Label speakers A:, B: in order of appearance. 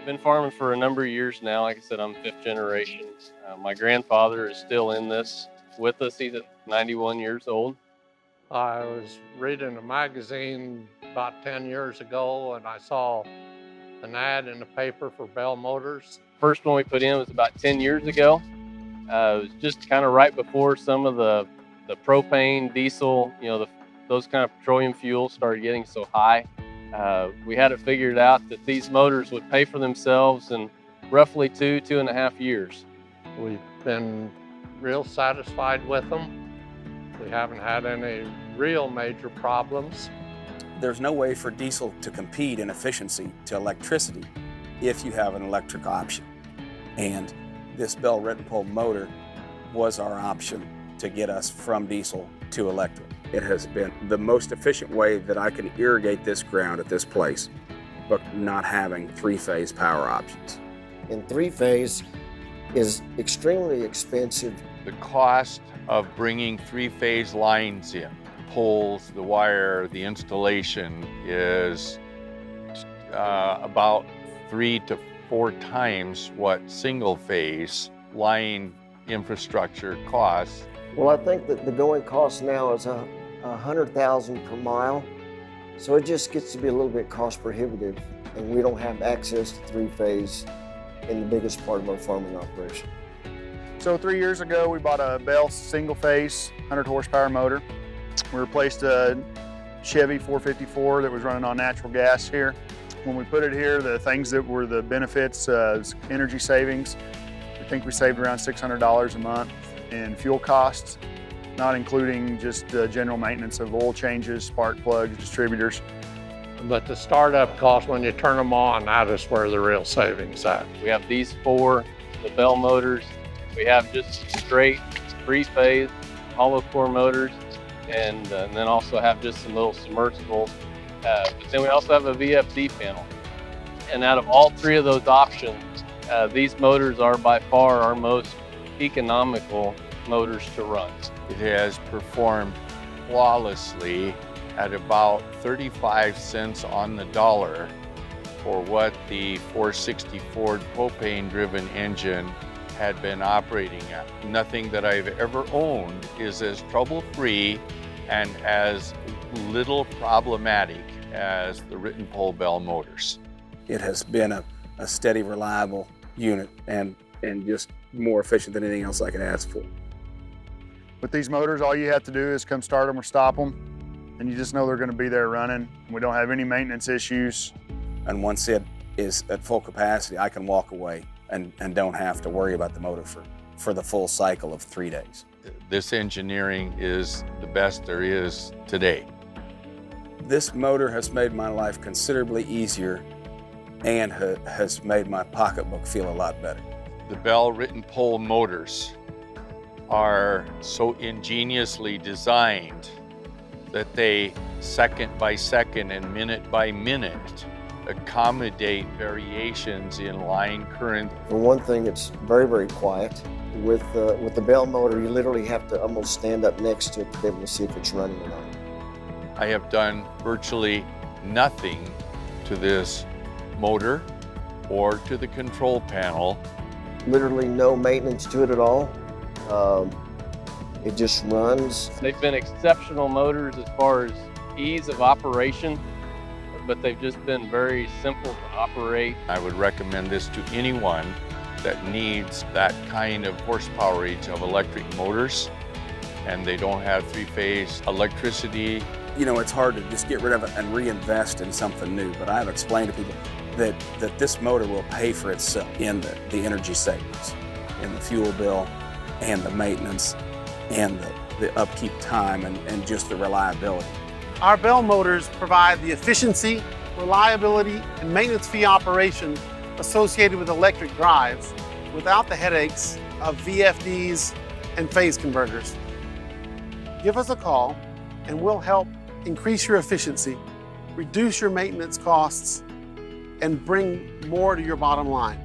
A: Been farming for a number of years now. Like I said, I'm fifth generation. My grandfather is still in this with us. He's at 91 years old.
B: I was reading a magazine about 10 years ago, and I saw an ad in the paper for Belle Motors.
A: First one we put in was about 10 years ago. It was just kind of right before some of the propane, diesel, those kind of petroleum fuels started getting so high. We had it figured out that these motors would pay for themselves in roughly 2.5 years.
B: We've been real satisfied with them. We haven't had any real major problems.
C: There's no way for diesel to compete in efficiency to electricity if you have an electric option. And this Belle Rittenpole motor was our option to get us from diesel to electric. It has been the most efficient way that I can irrigate this ground at this place, but not having three-phase power options.
D: And three-phase is extremely expensive.
E: The cost of bringing three-phase lines in, poles, the wire, the installation is about 3 to 4 times what single-phase line infrastructure costs.
D: Well, I think that the going cost now is $100,000 per mile, so it just gets to be a little bit cost prohibitive, and we don't have access to three-phase in the biggest part of our farming operation.
F: So 3 years ago, we bought a Belle single-phase 100 horsepower motor. We replaced a Chevy 454 that was running on natural gas here. When we put it here, the things that were the benefits, energy savings, I think we saved around $600 a month in fuel costs, not including just general maintenance of oil changes, spark plugs, distributors.
B: But the startup cost, when you turn them on, that is where the real savings at.
A: We have these 4, the Belle motors. We have just straight three-phase hollow core motors, and then also have just some little submersibles. But then we also have a VFD panel. And out of all 3 of those options, these motors are by far our most economical motors to run.
E: It has performed flawlessly at about 35 cents on the dollar for what the 460 Ford propane-driven engine had been operating at. Nothing that I've ever owned is as trouble-free and as little problematic as the Rittenpole Belle motors.
C: It has been a steady, reliable unit and just more efficient than anything else I could ask for.
F: With these motors, all you have to do is come start them or stop them, and you just know they're going to be there running. We don't have any maintenance issues.
C: And once it is at full capacity, I can walk away and don't have to worry about the motor for the full cycle of 3 days.
E: This engineering is the best there is today.
C: This motor has made my life considerably easier and has made my pocketbook feel a lot better.
E: The Belle Rittenpole motors are so ingeniously designed that they, second by second and minute by minute, accommodate variations in line current.
D: For one thing, it's very, very quiet. With the Belle motor, you literally have to almost stand up next to it to be able to see if it's running or not.
E: I have done virtually nothing to this motor or to the control panel.
D: Literally no maintenance to it at all. It just runs.
A: They've been exceptional motors as far as ease of operation, but they've just been very simple to operate.
E: I would recommend this to anyone that needs that kind of horsepowerage of electric motors and they don't have three-phase electricity.
C: You know, it's hard to just get rid of it and reinvest in something new, but I've explained to people that this motor will pay for itself in the energy savings, in the fuel bill, and the maintenance, and the upkeep time, and just the reliability.
G: Our Belle motors provide the efficiency, reliability, and maintenance-free operation associated with electric drives without the headaches of VFDs and phase converters. Give us a call and we'll help increase your efficiency, reduce your maintenance costs, and bring more to your bottom line.